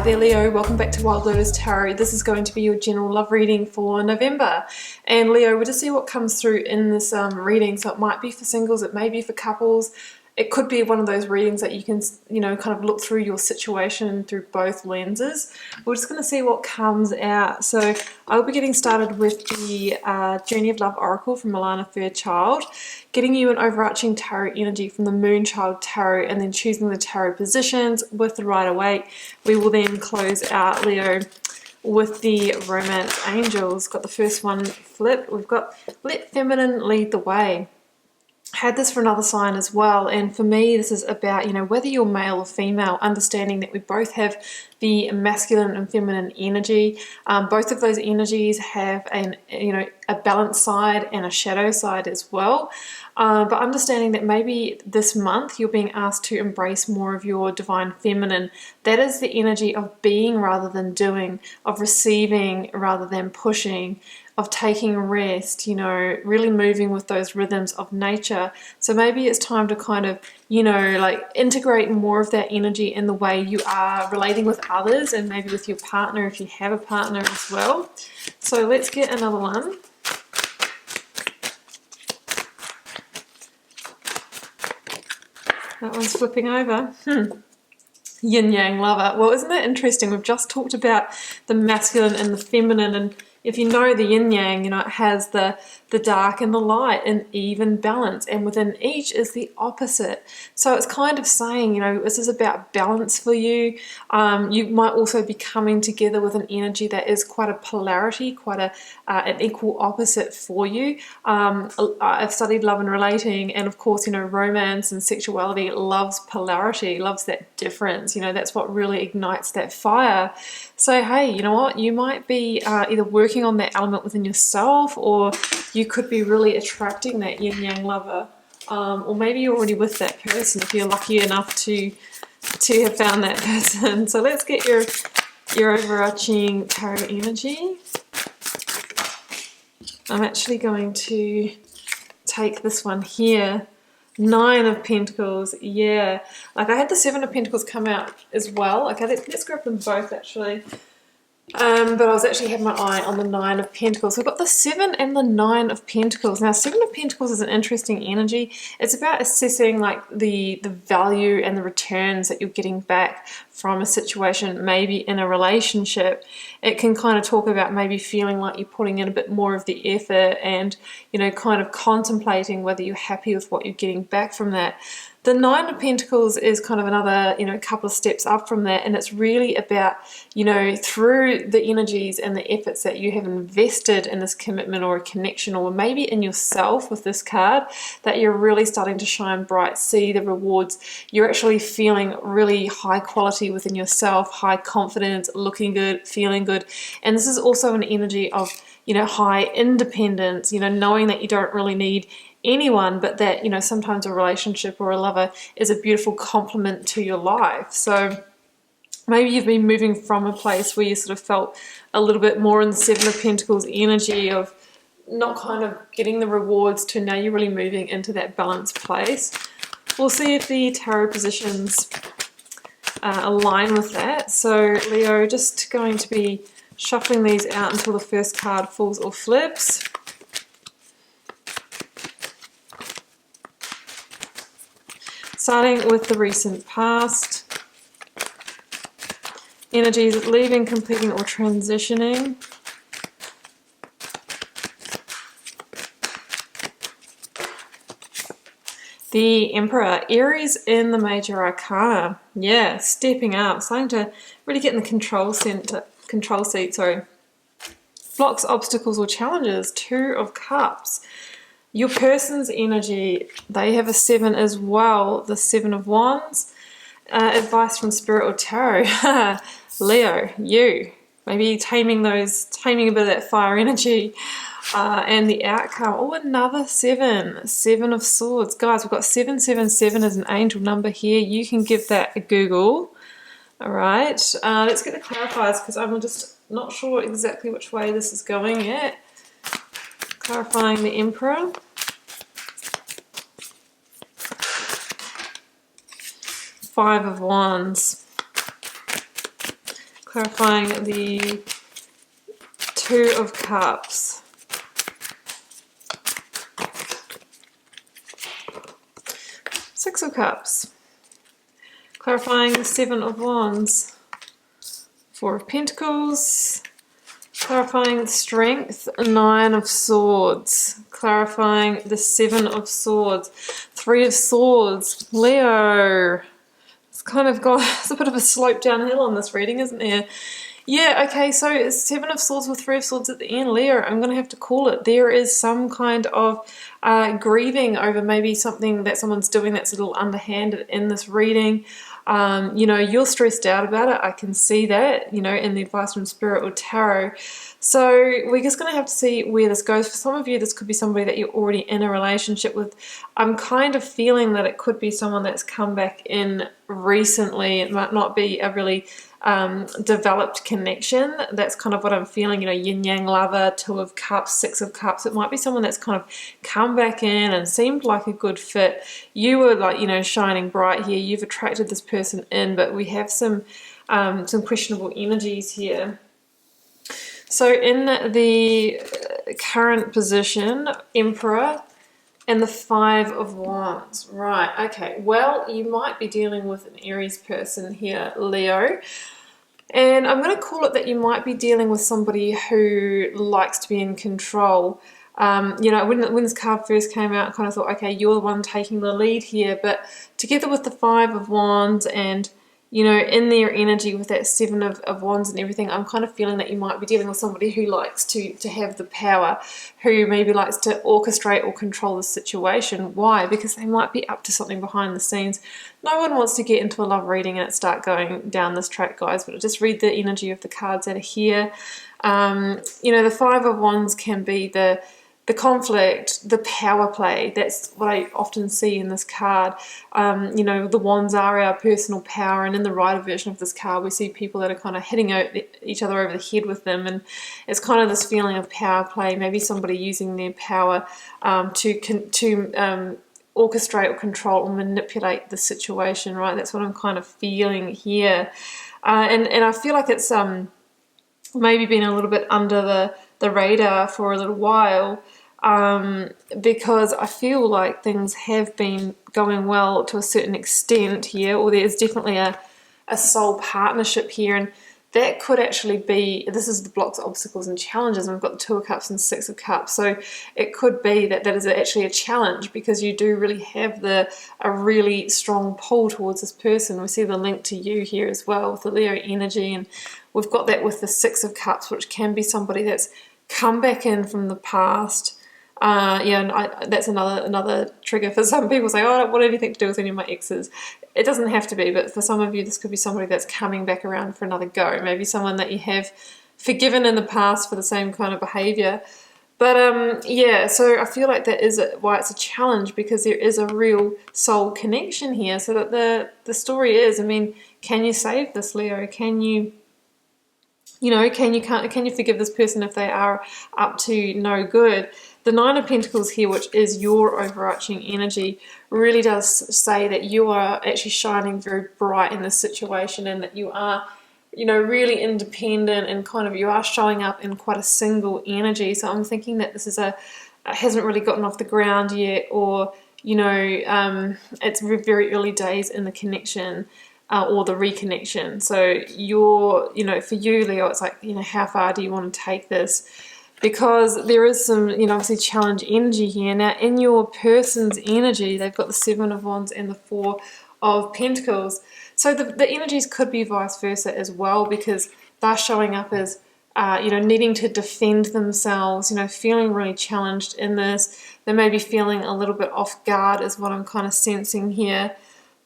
there, Leo. Welcome back to Wild Lotus Tarot. This is going to be your general love reading for November. And Leo, we'll just see what comes through in this reading. So it might be for singles, it may be for couples. It could be one of those readings that you can, kind of look through your situation through both lenses. We're just going to see what comes out. So I'll be getting started with the Journey of Love Oracle from Milana Fairchild, getting you an overarching tarot energy from the Moonchild Tarot, and then choosing the tarot positions with the Rider-Waite. We will then close out, Leo, with the Romance Angels. Got the first one flipped. We've got Let Feminine Lead the Way. Had this for another sign as well, and for me this is about, whether you're male or female, understanding that we both have the masculine and feminine energy. Both of those energies have a balanced side and a shadow side as well. But understanding that maybe this month you're being asked to embrace more of your divine feminine. That is the energy of being rather than doing, of receiving rather than pushing, of taking rest, really moving with those rhythms of nature. So maybe it's time to kind of, integrate more of that energy in the way you are relating with others, and maybe with your partner if you have a partner as well. So let's get another one. That one's flipping over. Yin Yang lover. Well, isn't that interesting? We've just talked about the masculine and the feminine, and if you know the yin yang, it has the dark and the light in even balance, and within each is the opposite. So it's kind of saying, this is about balance for you. You might also be coming together with an energy that is quite a polarity, quite an equal opposite for you. I've studied love and relating, and of course, romance and sexuality loves polarity, loves that difference. That's what really ignites that fire. So hey, you know what? You might be either working on that element within yourself, or you could be really attracting that yin yang lover, or maybe you're already with that person if you're lucky enough to have found that person. So let's get your overarching tarot energy. I'm actually going to take this one here. 9 of Pentacles, yeah. I had the 7 of Pentacles come out as well. Okay, let's grab them both actually. But I was actually had my eye on the 9 of Pentacles. So I've got the 7 and the 9 of Pentacles. Now, 7 of Pentacles is an interesting energy. It's about assessing the value and the returns that you're getting back from a situation, maybe in a relationship. It can kind of talk about maybe feeling like you're putting in a bit more of the effort, and kind of contemplating whether you're happy with what you're getting back from that. The 9 of Pentacles is kind of another, couple of steps up from that, and it's really about, through the energies and the efforts that you have invested in this commitment or a connection, or maybe in yourself with this card, that you're really starting to shine bright, see the rewards. You're actually feeling really high quality within yourself, high confidence, looking good, feeling good. And this is also an energy of, high independence, knowing that you don't really need anyone, but that sometimes a relationship or a lover is a beautiful complement to your life. So maybe you've been moving from a place where you sort of felt a little bit more in the 7 of Pentacles energy of not kind of getting the rewards, to now you're really moving into that balanced place. We'll see if the tarot positions align with that. So Leo, just going to be shuffling these out until the first card falls or flips. Starting with the recent past. Energies leaving, completing, or transitioning. The Emperor, Aries in the Major Arcana. Yeah, stepping up, starting to really get in the control seat. Blocks, obstacles, or challenges. 2 of Cups. Your person's energy, they have a 7 as well, the 7 of Wands. Advice from Spirit or Tarot. Leo, you. Maybe taming a bit of that fire energy. And the outcome, another 7. 7 of Swords. Guys, we've got 777 as an angel number here. You can give that a Google. All right, let's get the clarifiers, because I'm just not sure exactly which way this is going yet. Clarifying the Emperor. 5 of Wands. clarifying the Two of Cups. Six of Cups. Clarifying the Seven of Wands. Four of Pentacles. Clarifying the Strength. Nine of Swords. Clarifying the Seven of Swords. Three of Swords. Leo. It's kind of got, it's a bit of a slope downhill on this reading, isn't there? Yeah, okay, so it's Seven of Swords with Three of Swords at the end. Leo, I'm going to have to call it. There is some kind of grieving over maybe something that someone's doing that's a little underhanded in this reading. You know, you're stressed out about it. I can see that, you know, in the advice from Spirit or Tarot. So we're just going to have to see where this goes. For some of you, this could be somebody that you're already in a relationship with. I'm kind of feeling that it could be someone that's come back in recently. It might not be a really developed connection. That's kind of what I'm feeling, you know, Yin Yang lover, Two of Cups, Six of Cups. It might be someone that's kind of come back in and seemed like a good fit. You were like, you know, shining bright here. You've attracted this person in, but we have some questionable energies here. So in the current position, Emperor and the Five of Wands. Right, okay. Well, you might be dealing with an Aries person here, Leo. And I'm going to call it that you might be dealing with somebody who likes to be in control. You know, when this card first came out, I kind of thought, okay, you're the one taking the lead here. But together with the Five of Wands and, you know, in their energy with that Seven of Wands and everything, I'm kind of feeling that you might be dealing with somebody who likes to have the power, who maybe likes to orchestrate or control the situation. Why? Because they might be up to something behind the scenes. No one wants to get into a love reading and start going down this track, guys, but just read the energy of the cards that are here. You know, the Five of Wands can be the conflict, the power play. That's what I often see in this card. You know, the wands are our personal power, and in the rider version of this card we see people that are kind of hitting each other over the head with them, and it's kind of this feeling of power play, maybe somebody using their power to orchestrate or control or manipulate the situation, right? That's what I'm kind of feeling here. And I feel like it's maybe been a little bit under the radar for a little while, because I feel like things have been going well to a certain extent here, or there's definitely a soul partnership here, and that could actually be, this is the blocks, obstacles and challenges, and we've got the Two of Cups and Six of Cups, so it could be that that is actually a challenge, because you do really have a really strong pull towards this person. We see the link to you here as well with the Leo energy, and we've got that with the Six of Cups, which can be somebody that's come back in from the past. Yeah, and that's another trigger for some people. Say, oh, I don't want anything to do with any of my exes. It doesn't have to be, but for some of you, this could be somebody that's coming back around for another go. Maybe someone that you have forgiven in the past for the same kind of behavior. But yeah, so I feel like that is why it's a challenge, because there is a real soul connection here. So that the story is, I mean, can you save this, Leo? Can you? You know, can you forgive this person if they are up to no good? The Nine of Pentacles here, which is your overarching energy, really does say that you are actually shining very bright in this situation, and that you are, you know, really independent, and kind of you are showing up in quite a single energy. So I'm thinking that this is hasn't really gotten off the ground yet, or, you know, it's very early days in the connection. Or the reconnection. So you're, you know, for you, Leo, it's like, you know, how far do you want to take this? Because there is some, you know, obviously challenge energy here. Now, in your person's energy, they've got the Seven of Wands and the Four of Pentacles. So the energies could be vice versa as well, because they're showing up as, you know, needing to defend themselves, you know, feeling really challenged in this. They may be feeling a little bit off guard is what I'm kind of sensing here.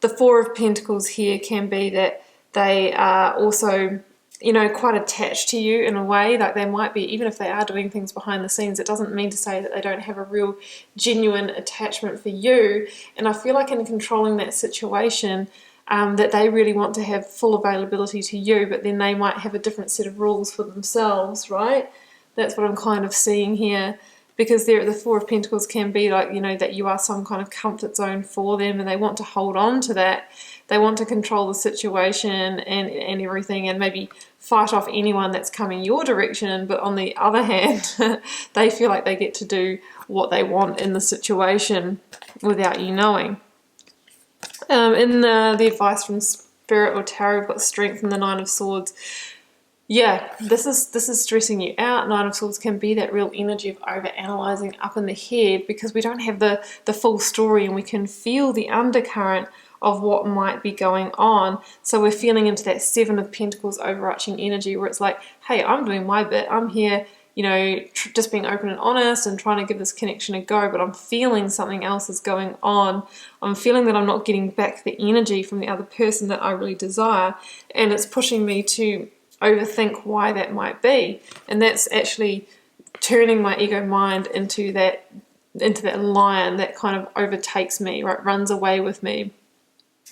The Four of Pentacles here can be that they are also, you know, quite attached to you in a way. Like they might be, even if they are doing things behind the scenes, it doesn't mean to say that they don't have a real genuine attachment for you. And I feel like in controlling that situation, that they really want to have full availability to you, but then they might have a different set of rules for themselves, right? That's what I'm kind of seeing here. because the Four of Pentacles can be like, you know, that you are some kind of comfort zone for them, and they want to hold on to that. They want to control the situation and everything, and maybe fight off anyone that's coming your direction. But on the other hand, they feel like they get to do what they want in the situation without you knowing. In the advice from Spirit or Tarot, we've got Strength and the Nine of Swords. Yeah, this is stressing you out. Nine of Swords can be that real energy of over-analysing up in the head, because we don't have the full story, and we can feel the undercurrent of what might be going on. So we're feeling into that Seven of Pentacles overarching energy, where it's like, hey, I'm doing my bit. I'm here, you know, just being open and honest and trying to give this connection a go, but I'm feeling something else is going on. I'm feeling that I'm not getting back the energy from the other person that I really desire, and it's pushing me to overthink why that might be. And that's actually turning my ego mind into that lion that kind of overtakes me, right, runs away with me.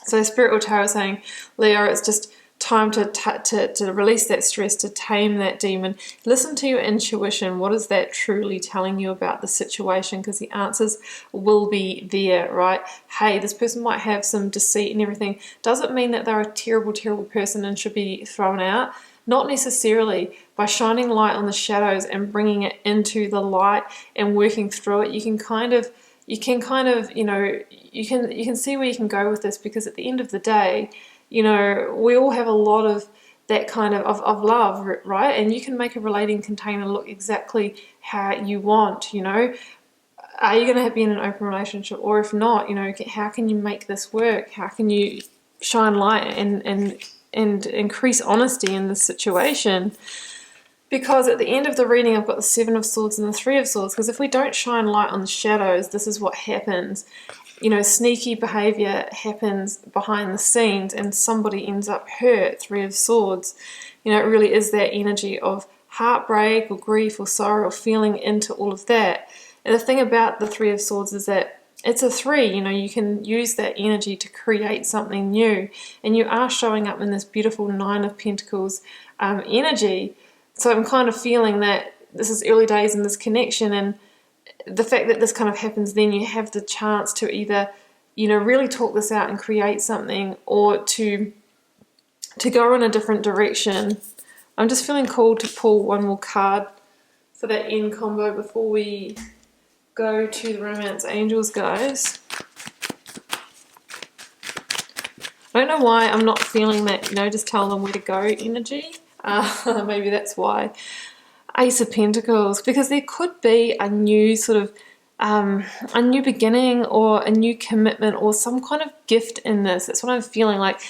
So Spirit or Tarot saying, Leo, it's just time to release that stress, to tame that demon. Listen to your intuition. What is that truly telling you about the situation? Because the answers will be there, right? Hey, this person might have some deceit and everything. Doesn't mean that they're a terrible, terrible person and should be thrown out. Not necessarily. By shining light on the shadows and bringing it into the light and working through it, you can kind of, you know, you can see where you can go with this, because at the end of the day, you know, we all have a lot of that kind of love, right? And you can make a relating container look exactly how you want, you know. Are you going to be in an open relationship? Or if not, you know, how can you make this work? How can you shine light and increase honesty in this situation? Because at the end of the reading, I've got the Seven of Swords and the Three of Swords. Because if we don't shine light on the shadows, this is what happens. You know, sneaky behavior happens behind the scenes and somebody ends up hurt. Three of Swords. You know, it really is that energy of heartbreak or grief or sorrow or feeling into all of that. And the thing about the Three of Swords is that it's a three, you know, you can use that energy to create something new. And you are showing up in this beautiful Nine of Pentacles energy. So I'm kind of feeling that this is early days in this connection, and the fact that this kind of happens, then you have the chance to either, you know, really talk this out and create something, or to go in a different direction. I'm just feeling called to pull one more card for that end combo before we go to the Romance Angels, guys. I don't know why I'm not feeling that, you know, just tell them where to go energy. Maybe that's why. Ace of Pentacles, because there could be a new sort of a new beginning or a new commitment or some kind of gift in this. That's what I'm feeling like.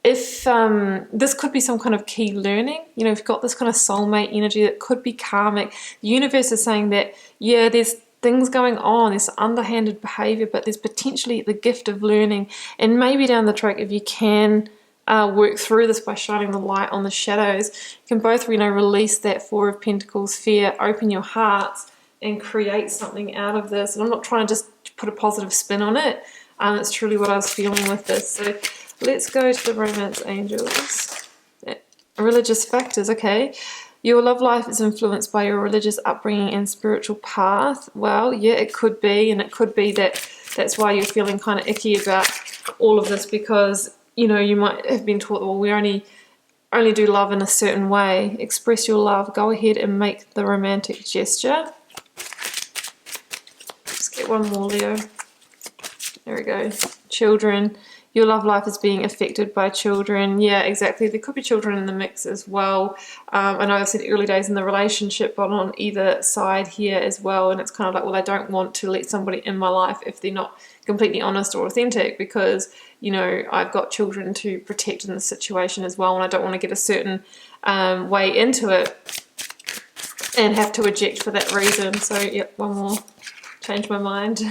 If this could be some kind of key learning, you know, if you've got this kind of soulmate energy that could be karmic, the universe is saying that, yeah, there's things going on, there's underhanded behavior, but there's potentially the gift of learning. And maybe down the track, if you can work through this by shining the light on the shadows, you can both, you know, release that Four of Pentacles fear, open your hearts and create something out of this. And I'm not trying to just put a positive spin on it. It's truly what I was feeling with this. So let's go to the Romance Angels. Religious factors, okay. Your love life is influenced by your religious upbringing and spiritual path. Well, yeah, it could be, and it could be that that's why you're feeling kind of icky about all of this, because, you know, you might have been taught, well, we only do love in a certain way. Express your love. Go ahead and make the romantic gesture. Let's get one more, Leo. There we go. Children. Your love life is being affected by children. Yeah, exactly. There could be children in the mix as well. I know I've said early days in the relationship, but on either side here as well. And it's kind of like, well, I don't want to let somebody in my life if they're not completely honest or authentic, because, you know, I've got children to protect in the situation as well, and I don't want to get a certain way into it and have to eject for that reason. So, yep, one more. Change my mind.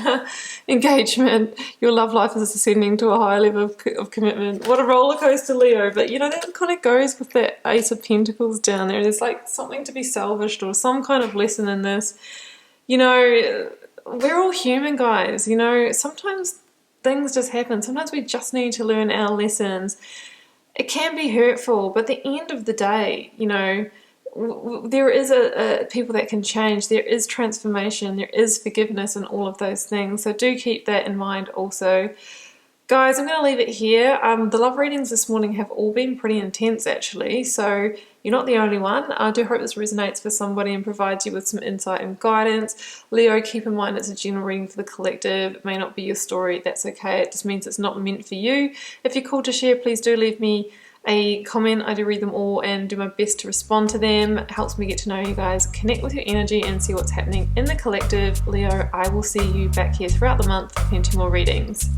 Engagement. Your love life is ascending to a higher level of commitment. What a roller coaster, Leo. But, you know, that kind of goes with that Ace of Pentacles down there. There's like something to be salvaged or some kind of lesson in this. You know, we're all human, guys. You know, sometimes things just happen. Sometimes we just need to learn our lessons. It can be hurtful, but at the end of the day, you know, there is a people that can change. There is transformation. There is forgiveness and all of those things. So do keep that in mind also. Guys, I'm going to leave it here. The love readings this morning have all been pretty intense actually, so you're not the only one. I do hope this resonates for somebody and provides you with some insight and guidance. Leo, keep in mind it's a general reading for the collective. It may not be your story, that's okay. It just means it's not meant for you. If you're called to share, please do leave me a comment. I do read them all and do my best to respond to them. It helps me get to know you guys, connect with your energy and see what's happening in the collective. Leo, I will see you back here throughout the month for plenty more readings.